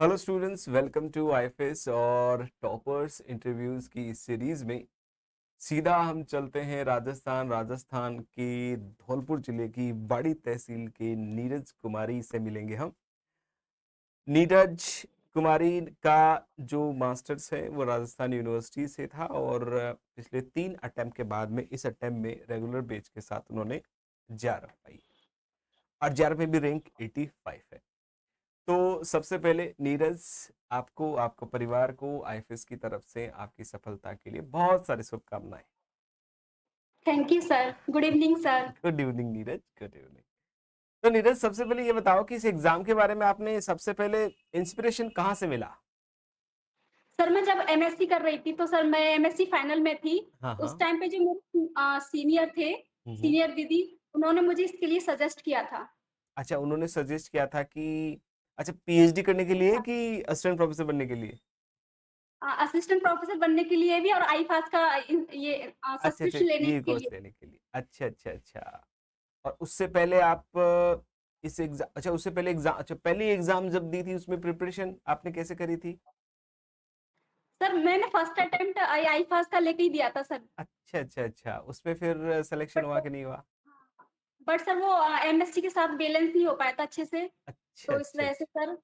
Hello students, welcome to IFS और toppers interviews की इस सीरीज में सीधा हम चलते हैं राजस्थान के धौलपुर जिले की बाड़ी तहसील के नीरज कुमारी से मिलेंगे हम। नीरज कुमारी का जो मास्टर्स है वो राजस्थान यूनिवर्सिटी से था और पिछले 3 अटेम्प्ट के बाद में इस अटेम्प्ट में रेगुलर बेच के साथ उन्होंने जेआरएफ पाई और जेआरएफ में भी रैंक 85 है। तो सबसे पहले नीरज, आपको, आपको परिवार को आईएफएस की तरफ से आपकी सफलता के लिए बहुत सारी शुभकामनाएं। Thank you sir. Good evening sir. Good evening Neeraj, good evening. तो नीरज, सबसे पहले ये बताओ कि इस एग्जाम के बारे में आपने सबसे पहले इंस्पिरेशन कहाँ से मिला? सर मैं जब एमएससी कर रही थी तो सर मैं एमएससी फाइनल में थी। हाँ उस हाँ। टाइम पे जो मेरे सीनियर थे, हम्म। सीनियर दीदी, उन्होंने मुझे इसके लिए सजेस्ट किया था। अच्छा, उन्होंने सजेस्ट किया था कि अच्छा पीएचडी करने के लिए कि असिस्टेंट प्रोफेसर बनने के लिए? असिस्टेंट प्रोफेसर बनने के लिए भी और आईफास का ये अच्छा अच्छा, सब्सक्रिप्शन लेने ये के कोर्स लिए। लेने के लिए। अच्छा अच्छा अच्छा। और उससे पहले आप इस एग्जाम, अच्छा उससे पहले एग्जाम, अच्छा पहली एग्जाम जब दी थी उसमें प्रिपरेशन आपने कैसे करी थी? सर मैंने फर्स्ट अटेम्प्ट आईफास का लेके ही दिया था सर। अच्छा अच्छा अच्छा, उसमें फिर सिलेक्शन बट हुआ कि नहीं हुआ? बट सर वो एमएससी के साथ बैलेंस नहीं हो पाया था अच्छे से। अच्छा तो इस अच्छा वजह से अच्छा। सर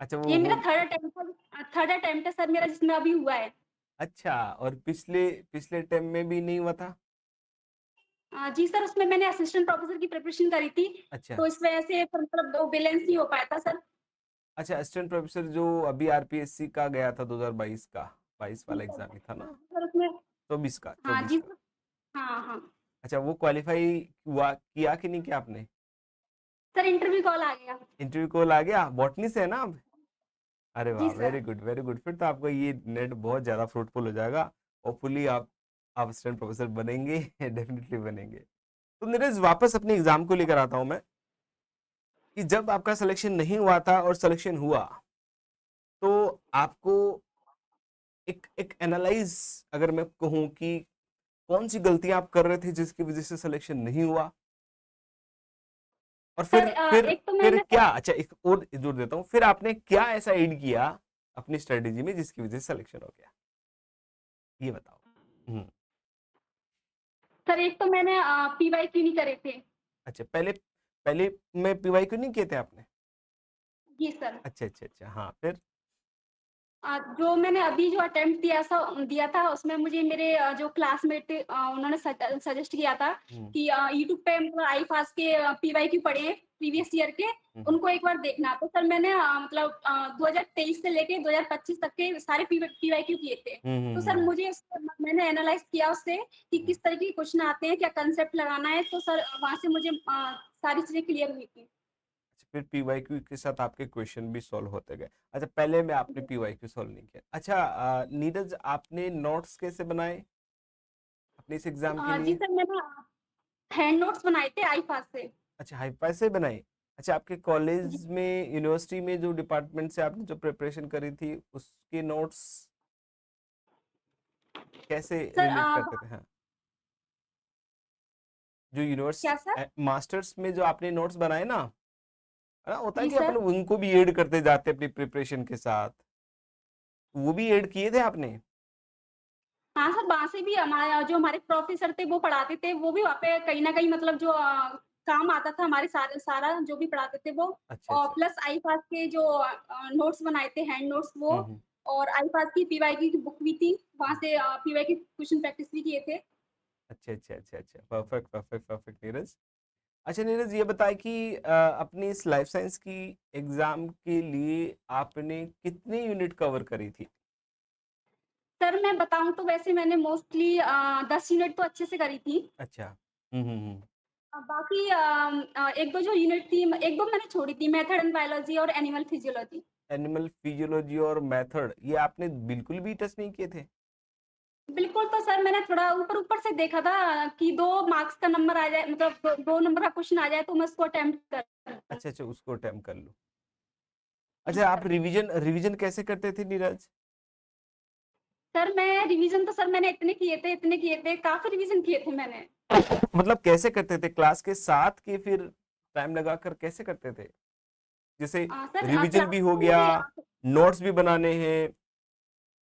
अच्छा ये वो मेरा थर्ड अटेम्प्ट है सर मेरा, जिसमें अभी हुआ है। अच्छा, और पिछले पिछले टाइम में भी नहीं हुआ था? जी सर, उसमें मैंने असिस्टेंट प्रोफेसर की प्रिपरेशन करी थी, अच्छा तो इस वजह से फिर मतलब वो बैलेंस नहीं हो पाया था सर। अच्छा, असिस्टेंट प्रोफेसर जो अभी आरपीएससी का गया था 2022 का, 22 जी वाला सर। एग्जाम ही था ना? हाँ, जी सर उसमें। 24 का, हाँ 24 जी का। सर। हाँ, हाँ। अच्छा, वो क्वालिफाई हुआ, किया कि नहीं किया आपने? सर इंटरव्यू कॉल आ गया। इंटरव्यू कॉल आ गया? बॉटनी से है ना आप? अरे जी वाह, sir. Very good very good. फिर तो आपका ये नेट बहुत ज्यादा फ्रूटफुल हो जाएगा। होपफुली आप असिस्टेंट प्रोफेसर बनेंगे डेफिनेटली बनेंगे। तो नीरज, वापस अपने एग्जाम को लेकर आता हूं मैं, कि जब आपका सिलेक्शन नहीं हुआ था और सिलेक्शन हुआ, तो आपको एक एक एनालाइज, अगर मैं कहूं कि कौन सी गलतियां आप कर रहे थे जिसकी वजह से सिलेक्शन नहीं हुआ, और सर एक तो फिर मैंने क्या, अच्छा एक और जोड़ देता हूँ, फिर आपने क्या ऐसा ऐड किया अपनी स्ट्रेटेजी में जिसकी वजह से सिलेक्शन हो गया, ये बताओ। हम्म। सर एक तो मैंने पीवाईक्यू नहीं करे थे। अच्छा, पहले पहले में पीवाई क्यों नहीं किए थे आपने? जी सर। अच्छा अच्छा अच्छा, हाँ फिर? जो मैंने अभी जो अटेम्प्ट दिया था उसमें मुझे मेरे जो क्लासमेट थे, उन्होंने सजेस्ट किया था हम्म कि यूट्यूब पे मतलब आईफास के पीवाईक्यू पढ़े हैं प्रीवियस ईयर के, हम्म उनको एक बार देखना। तो सर मैंने मतलब 2023 से लेके 2025 तक के सारे पीवाईक्यू किए थे। हम्म तो हम्म सर हम्म मुझे मैंने एनालाइज किया उससे कि हम्म। किस तरह के क्वेश्चन आते हैं, क्या कंसेप्ट लगाना है। तो सर वहां से मुझे सारी चीजें क्लियर हुई थी। अच्छा, फिर पीवाईक्यू के साथ आपके क्वेश्चन भी सॉल्व होते गए। अच्छा, पहले में आपने पीवाईक्यू सॉल्व नहीं किया। अच्छा, नीरज, आपने नोट्स कैसे बनाए अपने इस एग्जाम के जी लिए? सर मैंने हैंड नोट्स बनाए थे आईफास से। अच्छा, हाईफाई से बनाए। अच्छा, आपके कॉलेज में, यूनिवर्सिटी में जो डिपार्टमेंट से आपने जो प्रिपरेशन करी थी उसके नोट्स कैसे सर रिलेट करते थे? हाँ, जो क्या सर? यूनिवर्सिटी मास्टर्स में जो आपने नोट्स बनाए ना, है ना, होता है जी कि अपन सर। उनको भी ऐड करते जाते हैं अपनी प्रिपरेशन के साथ, वो भी ऐड किए थे आपने? हाँ सर, वहाँ से भी हमारे जो हमारे प्रोफ़ेसर थे वो पढ़ाते थे, वो भी वहाँ पे कहीं न कहीं मतलब जो काम आता था हमारे सारा जो भी पढ़ाते थे वो। अच्छा और अच्छा। प्लस आईपास के जो नोट्स बनाए थे, हैंड नोट्स वो। हम्म। और आईपास की पीवाईक्यू की बुक भी थी, वहाँ हम्म। से पीवाईक्यू क्वेश्चन प्रैक्टिस भी किए थे। अच्छा अच्छा अच्छा अच्छा, परफेक्ट परफेक्ट परफेक्ट नीरज। अच्छा नीरज, ये बताए कि अपनी इस लाइफ साइंस की एग्जाम के लिए आपने कितनी यूनिट कवर करी थी? सर मैं बताऊँ तो वैसे मैंने मोस्टली 10 यूनिट तो अच्छे से करी थी। अच्छा। हम्म। बाकी 1-2 जो यूनिट थी, 1-2 मैंने छोड़ी थी, मेथड एंड बायोलॉजी और एनिमल फिजियोलॉजी। एनिमल फिजियोलॉजी और मेथड, ये आपने बिल्कुल भी टच नहीं किए थे? बिल्कुल, तो सर मैंने थोड़ा ऊपर-ऊपर से देखा था कि 2 मार्क्स का नंबर आ जाए, मतलब 2 नंबर का क्वेश्चन आ जाए तो मैं उसको अटेम्प्ट कर लूँ। अच्छा अच्छा, उसको अटेम्प्ट कर लो। जी अच्छा, आप सर। रिवीजन रिवीजन कैसे करते थे नीरज? सर मैं रिवीज़न तो सर मैंने इतने किए थे, काफ़ी रिवीज़न किए थे मैंने। मतलब कैसे करते थे, क्लास के साथ के फिर टाइम लगाकर कैसे करते थे? जैसे सर रिवीजन क्लास भी में हो तो गया, मुझे नोट्स भी बनाने हैं,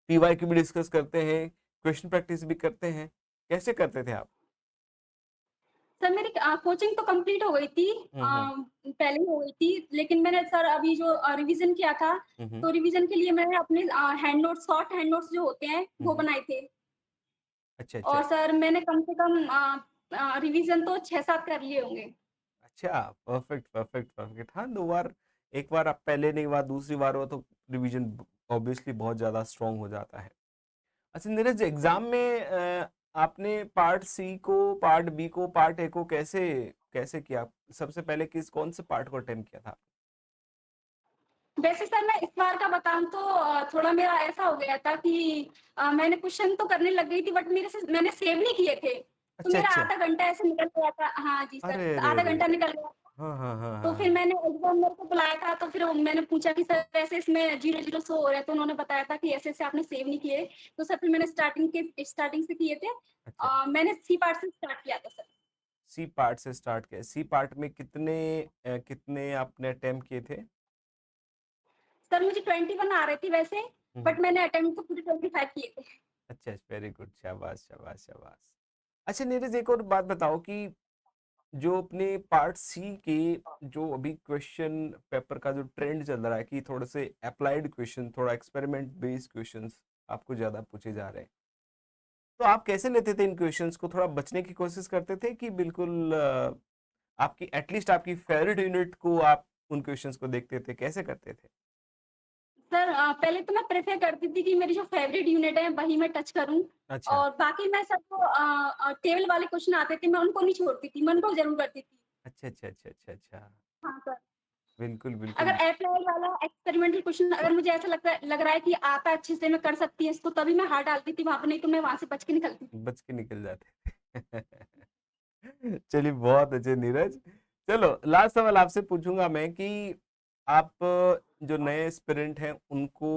पीवाईक्यू भी डिस्कस करते हैं, क्वेश्चन प्रैक्टिस भी करते हैं, कैसे करते थे आप? सर मेरी कोचिंग तो कंप्लीट हो गई थी, हम्म। पहले ही हो गई थी, लेकिन मैंने सर अभी जो रिवीजन किया था, हम्म। तो रिवीजन के लिए मैंने अपने hand notes, short hand notes जो होते हैं वो हम्म। बनाए थे। अच्छा अच्छा। और सर मैंने कम से कम रिवीजन तो 6-7 कर लिए होंगे। अच्छा, परफेक्ट परफेक्ट परफेक्ट। हाँ, दो बार, एक बार आप पहले नहीं हुआ, दूसरी बार हुआ तो रिवीजन ऑब्वियसली बहुत ज्यादा स्ट्रांग हो जाता है। अच्छा नीरज, एग्जाम में आपने पार्ट सी को, पार्ट बी को, पार्ट ए को कैसे कैसे किया? सबसे पहले कौन से पार्ट को अटेम्प्ट किया था? वैसे सर मैं इस बार का बताऊँ तो थोड़ा मेरा ऐसा हो गया था कि मैंने क्वेश्चन तो करने लग गई थी, बट मेरे से मैंने सेव नहीं किए थे। तो अच्छा मेरा अच्छा। आधा घंटा ऐसे निकल गया था। हाँ जी सर, अरे अरे आधा अरे। घंटा निकल गया था। हाँ हाँ हाँ तो हाँ फिर हाँ। मैंने एग्जाम मेरे को बुलाया था, तो फिर मैंने पूछा कि सर ऐसे इसमें 0-0 शो हो रहा है, तो उन्होंने बताया था कि ऐसे-ऐसे आपने सेव नहीं किए। तो सर फिर मैंने स्टार्टिंग से किए थे। अच्छा, मैंने सी पार्ट से स्टार्ट किया था सर। सी पार्ट से स्टार्ट किया। सी पार्ट में कितने आपने अटेम्प्ट किए थे? सर मुझे 21 आ रहे थे वैसे, हम्म। बट मैंने अटेम्प्ट तो पूरे 25 किए थे। अच्छा, वेरी गुड, शाबाश शाबाश शाबाश। अच्छा नीरज, एक और बात बताओ कि जो अपने पार्ट सी के जो अभी क्वेश्चन पेपर का जो ट्रेंड चल रहा है कि थोड़े से अप्लाइड क्वेश्चन, थोड़ा एक्सपेरिमेंट बेस्ड क्वेश्चंस आपको ज्यादा पूछे जा रहे हैं, तो आप कैसे लेते थे इन क्वेश्चंस को? थोड़ा बचने की कोशिश करते थे कि बिल्कुल आपकी एटलीस्ट आपकी फेवरेट यूनिट को आप उन क्वेश्चंस को देखते थे, कैसे करते थे? सर पहले तो मैं प्रेफ़र करती थी कि मेरी जो फ़ेवरेट यूनिट है वही मैं टच करूँ, अच्छा और बाकी मैं सबको टेबल वाले क्वेश्चन आते थे, मैं उनको नहीं छोड़ती थी, मैं उनको ज़रूर करती थी। अच्छा अच्छा अच्छा अच्छा अच्छा। हाँ सर। बिल्कुल अगर बिल्कुल। एप्लाई वाला एक्सपेरिमेंटल क्वेश्चन अगर मुझे ऐसा लग रहा है कि आता है अच्छे से, मैं कर सकती हूँ इसको, तभी मैं हाथ डालती थी वहाँ पे, नहीं तो मैं वहाँ से बच के निकलती थी। बच के निकल जाते थे। चलिए, बहुत अच्छे नीरज। चलो, लास्ट सवाल आपसे पूछूंगा मैं कि आप जो नए एस्पिरेंट हैं उनको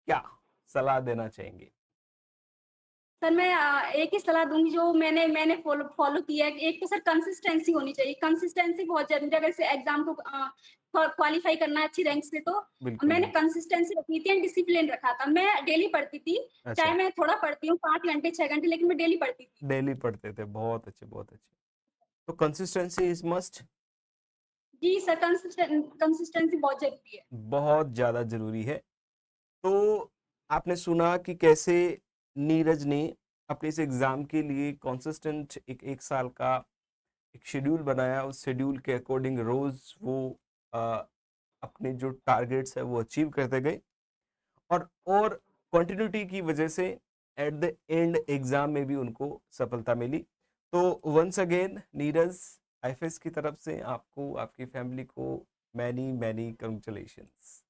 क्या सलाह देना चाहेंगे? सर मैं एक ही सलाह दूँगी जो मैंने मैंने फ़ॉलो किया है। एक तो सर कंसिस्टेंसी होनी चाहिए, कंसिस्टेंसी बहुत ज़रूरी है अगर से एग्ज़ाम को क्वालीफाई करना है अच्छी रैंक से तो। बिल्कुल मैंने बिल्कुल। कंसिस्टेंसी रखी थी एंड डिसिप्लिन रखा था। मैं डेली पढ़ती थी, चाहे अच्छा, मैं थोड़ा पढ़ती हूँ 5 घंटे, 6 घंटे, लेकिन मैं डेली पढ़ती थी। डेली पढ़ते थे, बहुत अच्छे बहुत अच्छे। तो कंसिस्टेंसी इज मस्ट, जी सर, कंसिस्टेंसी बहुत ज़रूरी है। बहुत ज्यादा जरूरी है। तो आपने सुना कि कैसे नीरज ने अपने इस एग्जाम के लिए कंसिस्टेंट एक साल का एक शेड्यूल बनाया, उस शेड्यूल के अकॉर्डिंग रोज वो अ, अपने जो टारगेट्स है वो अचीव करते गए, और कंटिन्यूटी की वजह से एट द एंड एग्जाम में भी उनको सफलता मिली। तो वंस अगेन नीरज, आईएफएस की तरफ से आपको, आपकी फैमिली को मैनी मैनी कंग्रेचुलेशंस।